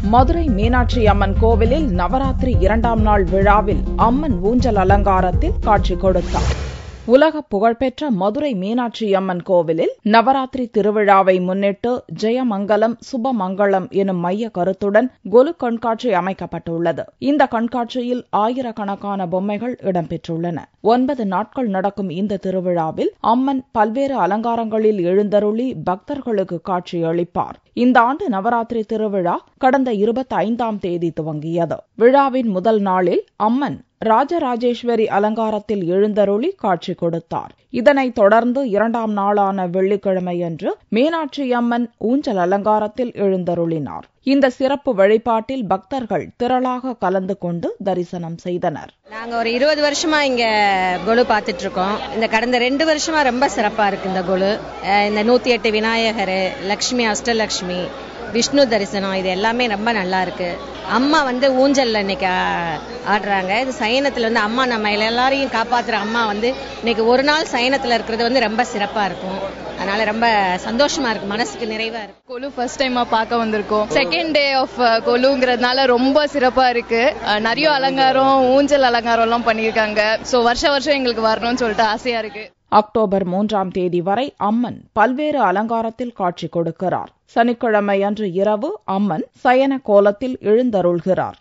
மதுரை மீனாட்சி அம்மன் கோவிலில் நவராத்திரி 2ஆம் நாள் விழாவில் அம்மன் ஊஞ்சல் அலங்காரத்தில் காட்சி கொடுத்தார். உலக புகழ்பெற்ற மதுரை மீனாட்சி அம்மன் கோவிலில் நவராத்திரி திருவிழாவை முன்னிட்டு ஜெயமங்கலம் சுபமங்கலம் எனும் மைய கருத்துடன் கொலு கண்காட்சி அமைக்கப்பட்டுள்ளது. இந்த கண்காட்சியில் ஆயிரக்கணக்கான பொம்மைகள் இடம்பெற்றுள்ளன. 9 நாட்கள் நடக்கும் இந்த திருவிழாவில் அம்மன் பல்வேறு அலங்காரங்களில் எழுந்தருளி பக்தர்களுக்கு காட்சியளிப்பார். இந்த ஆண்டு நவராத்திரி திருவிழா கடந்த 25ஆம் தேதி துவங்கியது. விழாவின் முதல் நாளில் அம்மன் ராஜராஜேஸ்வரி அலங்காரத்தில் எழுந்தருளி காட்சி கொடுத்தார். இதனைத் தொடர்ந்து 2ஆம் நாளான வெள்ளிக்கிழமையன்று மீனாட்சி அம்மன் ஊஞ்சல் அலங்காரத்தில் எழுந்தருளினார். இந்த சிறப்பு வழிபாட்டில் பக்தர்கள் திரளாக கலந்து கொண்டு தரிசனம் செய்தனர். நாங்க ஒரு 20 வருஷமா இங்க கொலு பார்த்துட்டு இருக்கோம். இந்த கடந்த 2 வருஷமா ரொம்ப சிறப்பா இருக்கு இந்த கொலு. இந்த 108 விநாயகர், லட்சுமி, அஷ்டலட்சுமி, விஷ்ணு தரிசனம், இது எல்லாமே ரொம்ப நல்லா இருக்கு. அம்மா ஊஞ்சல்ல இன்னைக்கு ஆடுறாங்க. இது சயனத்துல அம்மா நம்ம எல்லாரையும் காப்பாத்துற அம்மா இன்னைக்கு ஒரு நாள் சயனத்துல இருக்கிறது ரொம்ப சிறப்பா இருக்கும். அதனால ரொம்ப சந்தோஷமா இருக்கு, மனசுக்கு நிறைவா இருக்கு. கொலு ஃபர்ஸ்ட் டைமா பார்க்க வந்திருக்கோம். செகண்ட் டே ஆஃப் கொலுங்கிறதுனால ரொம்ப சிறப்பா இருக்கு. நிறைய அலங்காரம், ஊஞ்சல் அலங்காரம் எல்லாம் பண்ணிருக்காங்க. சோ வருஷம் எங்களுக்கு வரணும்னு சொல்லிட்டு ஆசையா இருக்கு. அக்டோபர் 3ஆம் தேதி வரை அம்மன் பல்வேறு அலங்காரத்தில் காட்சி கொடுக்கிறார். சனிக்கிழமை அன்று இரவு அம்மன் சயன கோலத்தில் எழுந்தருள்கிறார்.